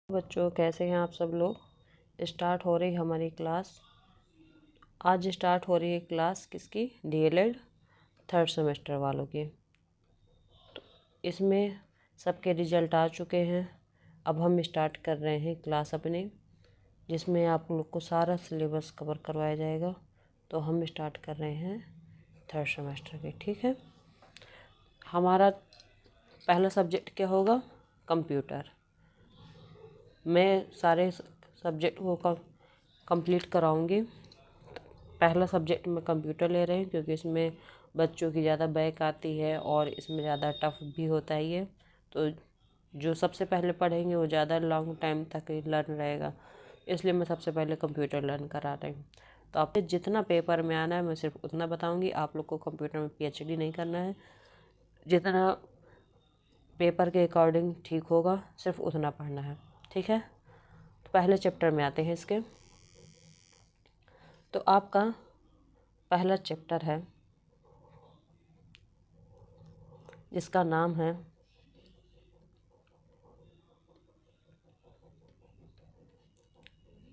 बच्चों, कैसे हैं आप सब लोग। स्टार्ट हो रही हमारी क्लास। आज स्टार्ट हो रही है क्लास किसकी? डीएलएड थर्ड सेमेस्टर वालों की। तो इसमें सबके रिजल्ट आ चुके हैं। अब हम स्टार्ट कर रहे हैं क्लास अपनी, जिसमें आप लोग को सारा सिलेबस कवर करवाया जाएगा। तो हम स्टार्ट कर रहे हैं थर्ड सेमेस्टर की। ठीक है। हमारा पहला सब्जेक्ट क्या होगा? कंप्यूटर। मैं सारे सब्जेक्ट को कंप्लीट कराऊंगी। पहला सब्जेक्ट में कंप्यूटर ले रहे हैं क्योंकि इसमें बच्चों की ज़्यादा बैक आती है और इसमें ज़्यादा टफ भी होता है ये। तो जो सबसे पहले पढ़ेंगे वो ज़्यादा लॉन्ग टाइम तक लर्न रहेगा, इसलिए मैं सबसे पहले कंप्यूटर लर्न करा रही हूँ। तो आपने जितना पेपर में आना है मैं सिर्फ उतना बताऊँगी। आप लोग को कंप्यूटर में पीएचडी नहीं करना है। जितना पेपर के अकॉर्डिंग ठीक होगा सिर्फ उतना पढ़ना है। ठीक है। तो पहले चैप्टर में आते हैं इसके। तो आपका पहला चैप्टर है जिसका नाम है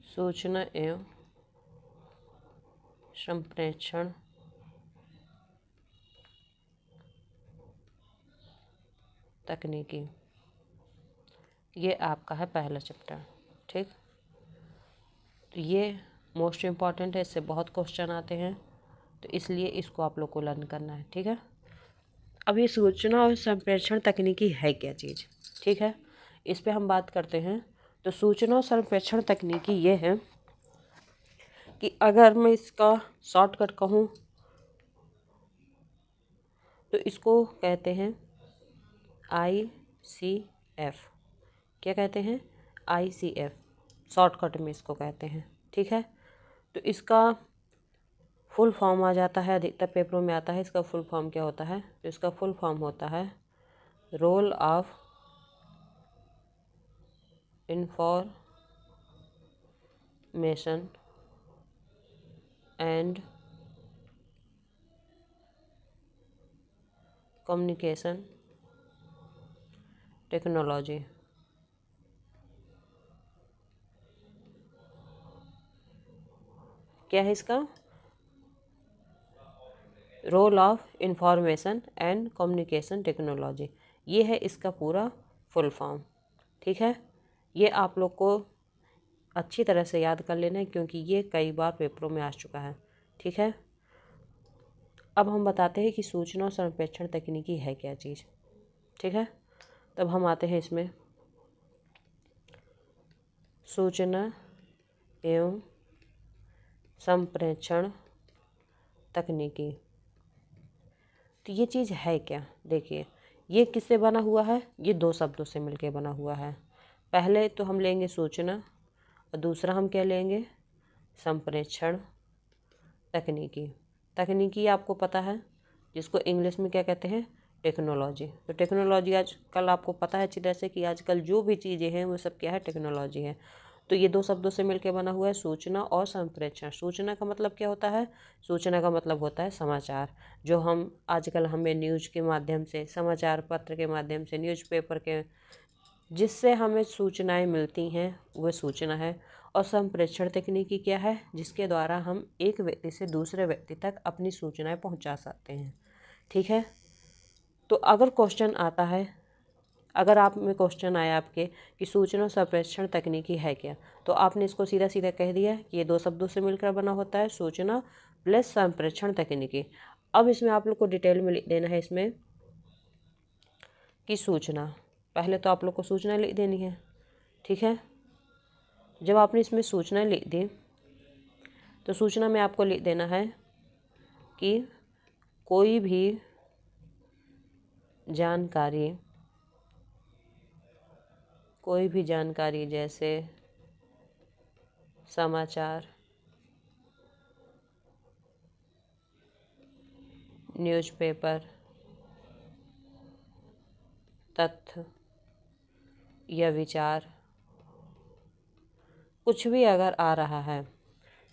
सूचना एवं संप्रेषण तकनीकी। ये आपका है पहला चैप्टर। ठीक। तो ये मोस्ट इम्पॉर्टेंट है, इससे बहुत क्वेश्चन आते हैं, तो इसलिए इसको आप लोग को लर्न करना है। ठीक है। अब ये सूचना और संप्रेषण तकनीकी है क्या चीज़? ठीक है, इस पे हम बात करते हैं। तो सूचना और संप्रेषण तकनीकी ये है कि अगर मैं इसका शॉर्टकट कहूँ तो इसको कहते हैं ICF। क्या कहते हैं? ICF, शॉर्टकट में इसको कहते हैं। ठीक है। तो इसका फुल फॉर्म आ जाता है, अधिकतर पेपरों में आता है। इसका फुल फॉर्म क्या होता है? तो इसका फुल फॉर्म होता है role of information and communication technology. क्या है इसका? Role of information and communication technology. ये है इसका पूरा फुल फॉर्म। ठीक है। ये आप लोग को अच्छी तरह से याद कर लेना है क्योंकि ये कई बार पेपरों में आ चुका है। ठीक है। अब हम बताते हैं कि सूचना और संप्रेषण तकनीकी है क्या चीज़। ठीक है। तब हम आते हैं इसमें सूचना एवं संप्रेषण तकनीकी। तो ये चीज़ है क्या? देखिए, ये किससे बना हुआ है? ये दो शब्दों से मिलके बना हुआ है। पहले तो हम लेंगे सूचना और दूसरा हम क्या लेंगे? संप्रेषण तकनीकी। तकनीकी आपको पता है, जिसको इंग्लिश में क्या कहते हैं? टेक्नोलॉजी। तो टेक्नोलॉजी आजकल आपको पता है अच्छी तरह से कि आजकल जो भी चीज़ें हैं वो सब क्या है? टेक्नोलॉजी है। तो ये दो शब्दों से मिलकर बना हुआ है सूचना और संप्रेषण। सूचना का मतलब क्या होता है? सूचना का मतलब होता है समाचार, जो हम आजकल हमें न्यूज़ के माध्यम से, समाचार पत्र के माध्यम से, न्यूज़पेपर के, जिससे हमें सूचनाएं मिलती हैं वह सूचना है। और संप्रेषण तकनीकी क्या है? जिसके द्वारा हम एक व्यक्ति से दूसरे व्यक्ति तक अपनी सूचनाएं पहुंचा सकते हैं। ठीक है। तो अगर क्वेश्चन आता है, अगर आप में क्वेश्चन आया आपके कि सूचना संप्रेषण तकनीकी है क्या, तो आपने इसको सीधा सीधा कह दिया कि ये दो शब्दों से मिलकर बना होता है, सूचना प्लस संप्रेषण तकनीकी। अब इसमें आप लोग को डिटेल में लिख देना है इसमें कि सूचना, पहले तो आप लोग को सूचना लिख देनी है। ठीक है। जब आपने इसमें सूचना लिख दी तो सूचना में आपको लिख देना है कि कोई भी जानकारी जैसे समाचार, न्यूज़पेपर, तथ्य या विचार, कुछ भी अगर आ रहा है,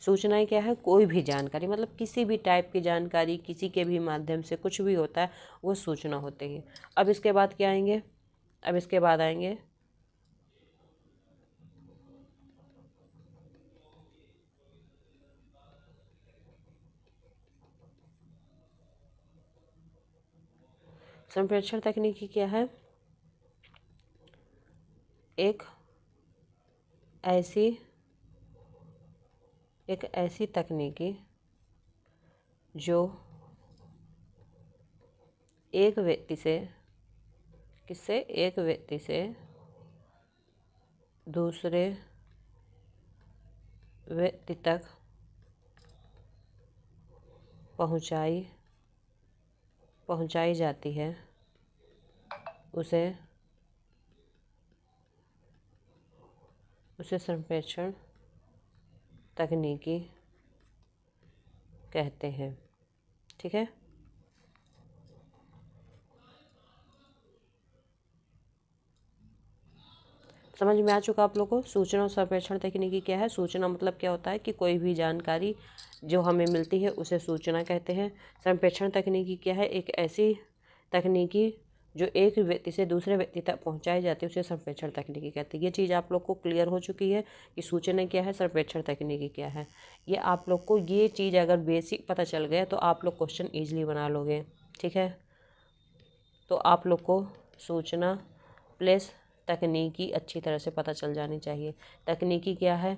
सूचनाएं क्या है? कोई भी जानकारी, मतलब किसी भी टाइप की जानकारी, किसी के भी माध्यम से कुछ भी होता है वो सूचना होती है। अब इसके बाद क्या आएंगे? अब इसके बाद आएंगे संप्रेषण तकनीकी क्या है? एक ऐसी तकनीकी जो एक व्यक्ति से दूसरे व्यक्ति तक पहुंचाई जाती है, उसे संप्रेषण तकनीकी कहते हैं। ठीक है। समझ में आ चुका आप लोगों को सूचना और संप्रेषण तकनीकी क्या है? सूचना मतलब क्या होता है कि कोई भी जानकारी जो हमें मिलती है उसे सूचना कहते हैं। संप्रेषण तकनीकी क्या है? एक ऐसी तकनीकी जो एक व्यक्ति से दूसरे व्यक्ति तक पहुंचाई जाती है, उसे संप्रेषण तकनीकी कहते हैं। ये चीज़ आप लोग को क्लियर हो चुकी है कि सूचना क्या है, संप्रेषण तकनीकी क्या है। ये आप लोग को ये चीज़ अगर बेसिक पता चल गया तो आप लोग क्वेश्चन ईजिली बना लोगे। ठीक है। तो आप लोग को सूचना प्लस तकनीकी अच्छी तरह से पता चल जानी चाहिए। तकनीकी क्या है?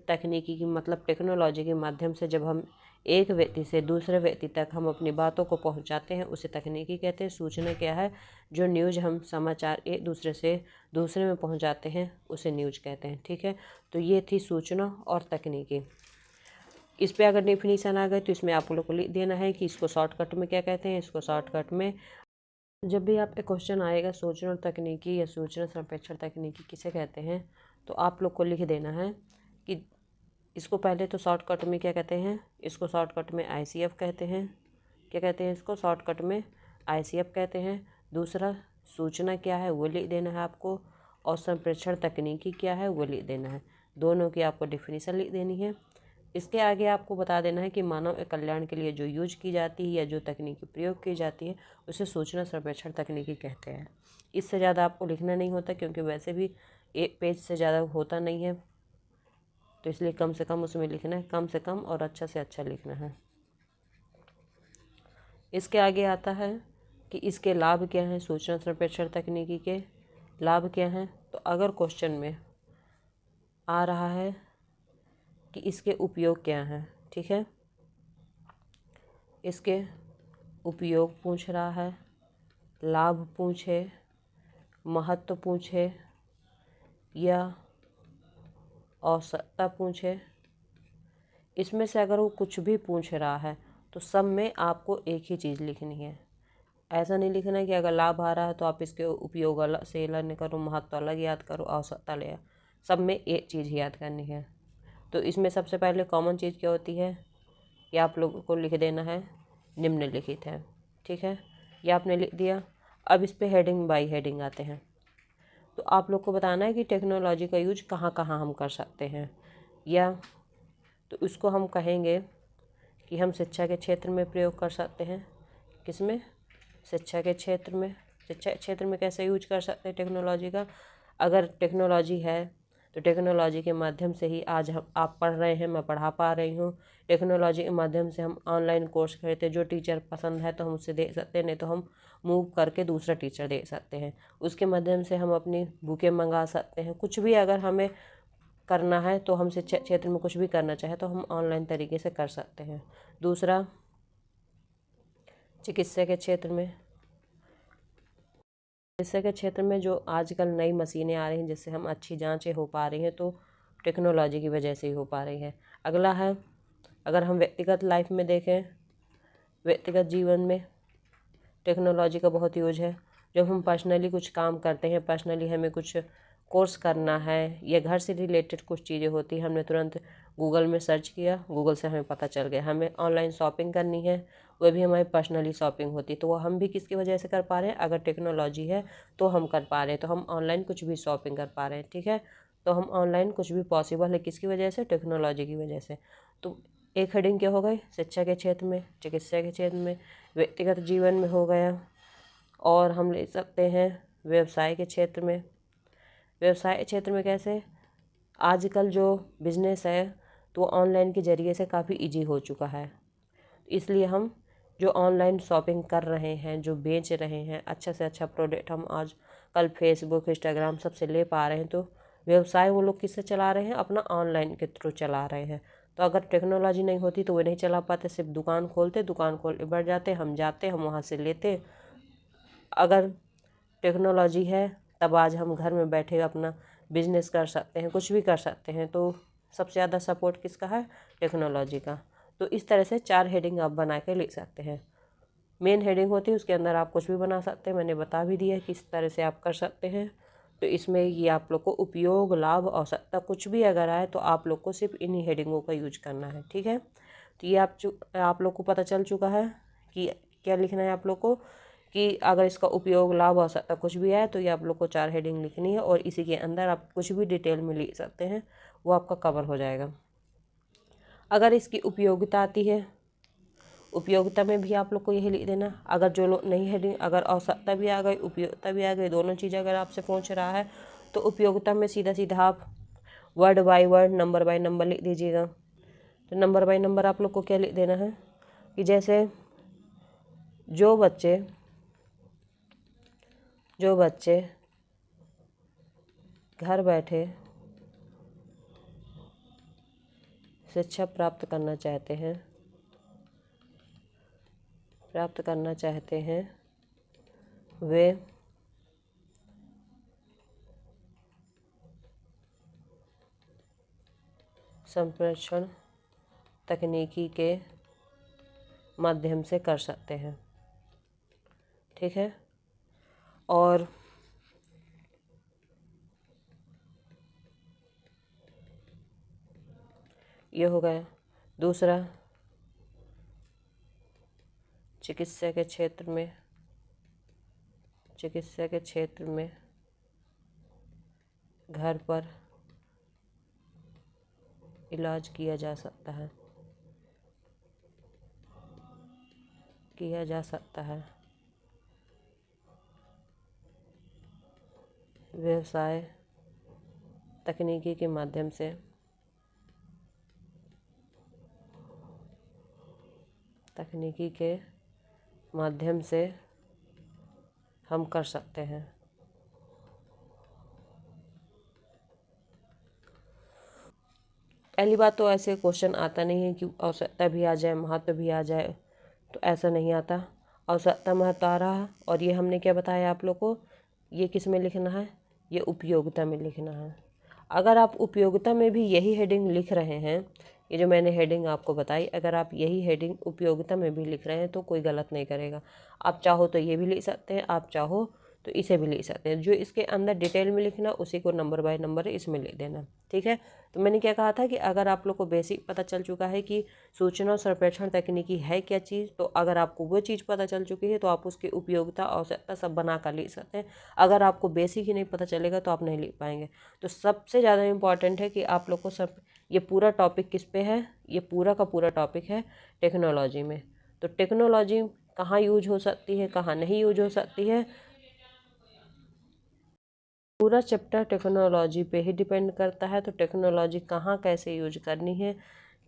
तकनीकी की मतलब टेक्नोलॉजी के माध्यम से जब हम एक व्यक्ति से दूसरे व्यक्ति तक हम अपनी बातों को पहुंचाते हैं, उसे तकनीकी कहते हैं। सूचना क्या है? जो न्यूज़ हम समाचार एक दूसरे से दूसरे में पहुंचाते हैं, उसे न्यूज़ कहते हैं। ठीक है। तो ये थी सूचना और तकनीकी। इस पे अगर डेफिनेशन आ गए तो इसमें आप लोग को लिख देना है कि इसको शॉर्टकट में क्या कहते हैं। इसको शॉर्टकट में जब भी आपका क्वेश्चन आएगा सूचना और तकनीकी या सूचना संप्रेषण तकनीकी किसे कहते हैं, तो आप लोग को लिख देना है कि इसको पहले तो शॉर्टकट में क्या कहते हैं। इसको शॉर्टकट में आईसीएफ कहते हैं। क्या कहते हैं इसको? शॉर्टकट में आईसीएफ कहते हैं। दूसरा सूचना क्या है वो लिख देना है आपको, और संप्रेषण तकनीकी क्या है वो लिख देना है। दोनों की आपको डिफिनीशन लिख देनी है। इसके आगे आपको बता देना है कि मानव कल्याण के लिए जो यूज की जाती है या जो तकनीकी प्रयोग की जाती है, उसे सूचना संप्रेषण तकनीकी कहते हैं। इससे ज़्यादा आपको लिखना नहीं होता, क्योंकि वैसे भी एक पेज से ज़्यादा होता नहीं है, तो इसलिए कम से कम उसमें लिखना है, कम से कम और अच्छा से अच्छा लिखना है। इसके आगे आता है कि इसके लाभ क्या हैं। सूचना संप्रेषण तकनीकी के लाभ क्या हैं? तो अगर क्वेश्चन में आ रहा है कि इसके उपयोग क्या हैं, ठीक है, इसके उपयोग पूछ रहा है, लाभ पूछे, महत्व पूछे या औसतता पूछे, इसमें से अगर वो कुछ भी पूछ रहा है तो सब में आपको एक ही चीज़ लिखनी है। ऐसा नहीं लिखना है कि अगर लाभ आ रहा है तो आप इसके उपयोग अलग से अलग करो, महत्व अलग याद करो, औसतता ले। सब में एक चीज़ याद करनी है। तो इसमें सबसे पहले कॉमन चीज़ क्या होती है, ये आप लोगों को लिख देना है, निम्नलिखित है। ठीक है, ये आपने लिख दिया। अब इस पे हेडिंग बाय हेडिंग आते हैं। तो आप लोग को बताना है कि टेक्नोलॉजी का यूज कहाँ कहाँ हम कर सकते हैं, या तो उसको हम कहेंगे कि हम शिक्षा के क्षेत्र में प्रयोग कर सकते हैं। किसमें? शिक्षा के क्षेत्र में। शिक्षा क्षेत्र में कैसे यूज कर सकते हैं टेक्नोलॉजी का? अगर टेक्नोलॉजी है तो टेक्नोलॉजी के माध्यम से ही आज हम आप पढ़ रहे हैं, मैं पढ़ा पा रही हूँ। टेक्नोलॉजी के माध्यम से हम ऑनलाइन कोर्स करते हैं, जो टीचर पसंद है तो हम उससे देख सकते हैं, नहीं तो हम मूव करके दूसरा टीचर देख सकते हैं। उसके माध्यम से हम अपनी बुकें मंगा सकते हैं। कुछ भी अगर हमें करना है तो हम शिक्षा क्षेत्र में कुछ भी करना चाहे तो हम ऑनलाइन तरीके से कर सकते हैं। दूसरा, चिकित्सा के क्षेत्र में। चिकित्सा के क्षेत्र में जो आजकल नई मशीनें आ रही हैं जिससे हम अच्छी जांचें हो पा रही हैं, तो टेक्नोलॉजी की वजह से ही हो पा रही है। अगला है, अगर हम व्यक्तिगत लाइफ में देखें, व्यक्तिगत जीवन में टेक्नोलॉजी का बहुत यूज है। जब हम पर्सनली कुछ काम करते हैं, पर्सनली हमें कुछ कोर्स करना है या घर से रिलेटेड कुछ चीज़ें होती हैं, हमने तुरंत गूगल में सर्च किया, गूगल से हमें पता चल गया। हमें ऑनलाइन शॉपिंग करनी है, वह भी हमारी पर्सनली शॉपिंग होती है, तो वो हम भी किसकी वजह से कर पा रहे हैं? अगर टेक्नोलॉजी है तो हम कर पा रहे हैं, तो हम ऑनलाइन कुछ भी शॉपिंग कर पा रहे हैं। ठीक है, तो हम ऑनलाइन कुछ भी पॉसिबल है किसकी वजह से? टेक्नोलॉजी की वजह से। तो एक हेडिंग क्या हो गई? शिक्षा के क्षेत्र में, चिकित्सा के क्षेत्र में, व्यक्तिगत जीवन में हो गया। और हम ले सकते हैं व्यवसाय के क्षेत्र में। व्यवसाय क्षेत्र में कैसे? आजकल जो बिजनेस है तो ऑनलाइन के ज़रिए से काफ़ी इजी हो चुका है, इसलिए हम जो ऑनलाइन शॉपिंग कर रहे हैं, जो बेच रहे हैं, अच्छा से अच्छा प्रोडक्ट हम आज कल फेसबुक, इंस्टाग्राम सबसे ले पा रहे हैं, तो व्यवसाय वो लोग किससे चला रहे हैं? अपना ऑनलाइन के थ्रू चला रहे हैं। तो अगर टेक्नोलॉजी नहीं होती तो वो नहीं चला पाते। सिर्फ दुकान खोलते, दुकान खोल के बैठ जाते, हम जाते, हम वहाँ से लेते। अगर टेक्नोलॉजी है तब आज हम घर में बैठे अपना बिजनेस कर सकते हैं, कुछ भी कर सकते हैं। तो सबसे ज़्यादा सपोर्ट किसका है? टेक्नोलॉजी का। तो इस तरह से 4 हेडिंग आप बना के लिख सकते हैं। मेन हेडिंग होती है, उसके अंदर आप कुछ भी बना सकते हैं, मैंने बता भी दिया है किस तरह से आप कर सकते हैं। तो इसमें ये आप लोग को उपयोग, लाभ, आवश्यकता कुछ भी अगर आए तो आप लोग को सिर्फ इन्हीं हेडिंगों का यूज करना है, ठीक है। तो ये आप लोग को पता चल चुका है कि क्या लिखना है आप लोग को, कि अगर इसका उपयोग, लाभ, आवश्यकता कुछ भी आए तो ये आप लोग को 4 हेडिंग लिखनी है, और इसी के अंदर आप कुछ भी डिटेल में लिख सकते हैं, वो आपका कवर हो जाएगा। अगर इसकी उपयोगिता आती है, उपयोगिता में भी आप लोग को यही लिख देना। अगर जो लोग नहीं हेडिंग, अगर आवश्यकता भी आ गई, उपयोगिता भी आ गई, दोनों चीज़ अगर आपसे पूछ रहा है तो उपयोगिता में सीधा सीधा आप word by word, number by number लिख दीजिएगा। तो नंबर बाय नंबर आप लोग को क्या लिख देना है कि जैसे जो बच्चे घर बैठे शिक्षा प्राप्त करना चाहते हैं वे संप्रेषण तकनीकी के माध्यम से कर सकते हैं, ठीक है। और ये हो गया। दूसरा, चिकित्सा के क्षेत्र में घर पर इलाज किया जा सकता है। व्यवसाय तकनीकी के माध्यम से हम कर सकते हैं। पहली बात तो ऐसे क्वेश्चन आता नहीं है कि आवश्यकता भी आ जाए, महत्व भी आ जाए, तो ऐसा नहीं आता। आवश्यकता, महत्व आ रहा है, और ये हमने क्या बताया आप लोग को, ये किस में लिखना है? ये उपयोगिता में लिखना है। अगर आप उपयोगिता में भी यही हेडिंग लिख रहे हैं, ये जो मैंने हेडिंग आपको बताई, अगर आप यही हेडिंग उपयोगिता में भी लिख रहे हैं तो कोई गलत नहीं करेगा। आप चाहो तो ये भी लिख सकते हैं, आप चाहो तो इसे भी लिख सकते हैं। जो इसके अंदर डिटेल में लिखना उसी को नंबर बाय नंबर इसमें लिख देना, ठीक है। तो मैंने क्या कहा था कि अगर आप लोग को बेसिक पता चल चुका है कि सूचना और संप्रेषण तकनीकी है क्या चीज़, तो अगर आपको वो चीज़ पता चल चुकी है तो आप उसकी उपयोगिता, आवश्यकता सब बना कर लिख सकते हैं। अगर आपको बेसिक ही नहीं पता चलेगा तो आप नहीं लिख पाएंगे। तो सबसे ज़्यादा इम्पॉर्टेंट है कि आप लोग को सब, ये पूरा टॉपिक किस पे है? ये पूरा का पूरा टॉपिक है टेक्नोलॉजी में। तो टेक्नोलॉजी कहाँ यूज हो सकती है, कहाँ नहीं यूज हो सकती है, पूरा चैप्टर टेक्नोलॉजी पे ही डिपेंड करता है। तो टेक्नोलॉजी कहाँ कैसे यूज करनी है,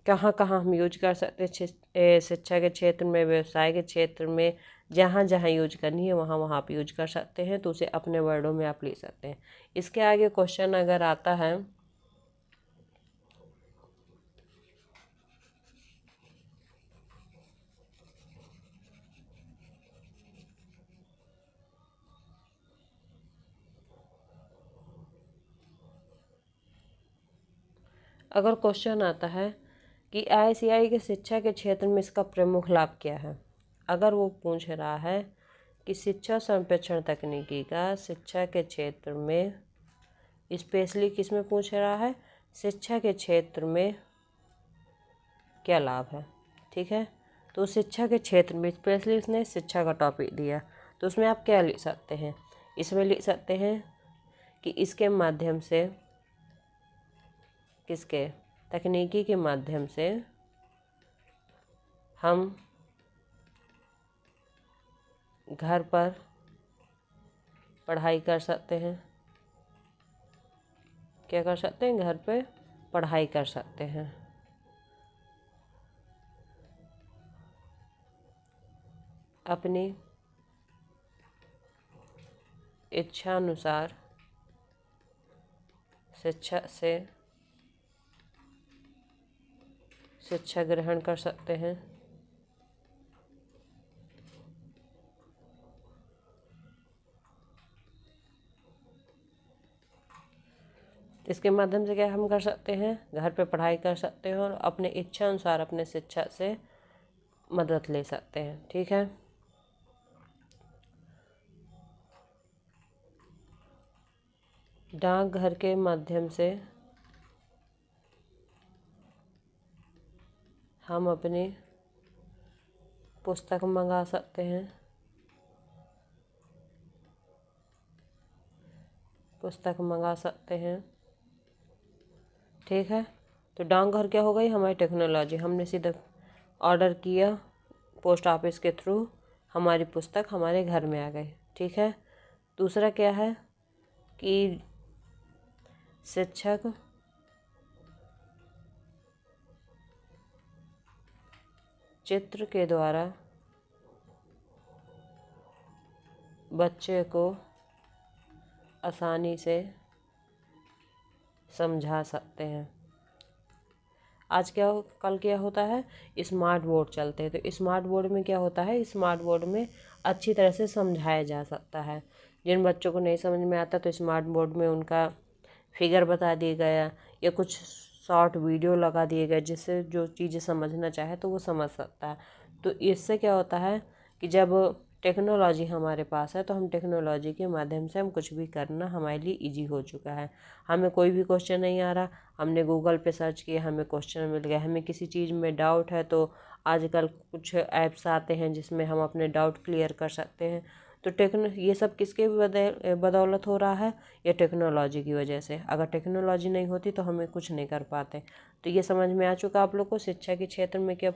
कहाँ कहाँ हम यूज कर सकते हैं, शिक्षा के क्षेत्र में, व्यवसाय के क्षेत्र में, जहाँ जहाँ यूज करनी है वहाँ वहाँ आप यूज कर सकते हैं। तो उसे अपने वर्डों में आप लिख सकते हैं। इसके आगे क्वेश्चन अगर आता है, अगर क्वेश्चन आता है कि आईसीआई के शिक्षा के क्षेत्र में इसका प्रमुख लाभ क्या है, अगर वो पूछ रहा है कि शिक्षा संप्रेषण तकनीकी का शिक्षा के क्षेत्र में, स्पेशली किस में पूछ रहा है? शिक्षा के क्षेत्र में क्या लाभ है, ठीक है। तो शिक्षा के क्षेत्र में स्पेशली उसने शिक्षा का टॉपिक दिया, तो उसमें आप क्या लिख सकते हैं? इसमें लिख सकते हैं कि इसके माध्यम से, किसके? तकनीकी के माध्यम से हम घर पर पढ़ाई कर सकते हैं। क्या कर सकते हैं? घर पे पढ़ाई कर सकते हैं। अपनी इच्छा अनुसार शिक्षा ग्रहण कर सकते हैं। इसके माध्यम से क्या हम कर सकते हैं, घर पे पढ़ाई कर सकते हैं और अपने इच्छा अनुसार अपने शिक्षा से मदद ले सकते हैं। ठीक है, डाकघर के माध्यम से हम अपनी पुस्तक मंगा सकते हैं। ठीक है, तो डाकघर क्या हो गई, हमारी टेक्नोलॉजी। हमने सीधा ऑर्डर किया पोस्ट ऑफिस के थ्रू, हमारी पुस्तक हमारे घर में आ गई। ठीक है, दूसरा क्या है कि शिक्षक चित्र के द्वारा बच्चे को आसानी से समझा सकते हैं। कल क्या होता है, स्मार्ट बोर्ड चलते हैं, तो स्मार्ट बोर्ड में क्या होता है, स्मार्ट बोर्ड में अच्छी तरह से समझाया जा सकता है। जिन बच्चों को नहीं समझ में आता तो स्मार्ट बोर्ड में उनका फिगर बता दिया गया या कुछ शॉर्ट वीडियो लगा दिए गए, जिससे जो चीज़ें समझना चाहे तो वो समझ सकता है। तो इससे क्या होता है कि जब टेक्नोलॉजी हमारे पास है तो हम टेक्नोलॉजी के माध्यम से हम कुछ भी करना हमारे लिए इजी हो चुका है। हमें कोई भी क्वेश्चन नहीं आ रहा, हमने गूगल पे सर्च किया, हमें क्वेश्चन मिल गया। हमें किसी चीज़ में डाउट है तो आजकल कुछ ऐप्स आते हैं जिसमें हम अपने डाउट क्लियर कर सकते हैं। तो ये सब किसके बदौलत हो रहा है, ये टेक्नोलॉजी की वजह से। अगर टेक्नोलॉजी नहीं होती तो हमें कुछ नहीं कर पाते। तो ये समझ में आ चुका आप लोग को शिक्षा के क्षेत्र में क्या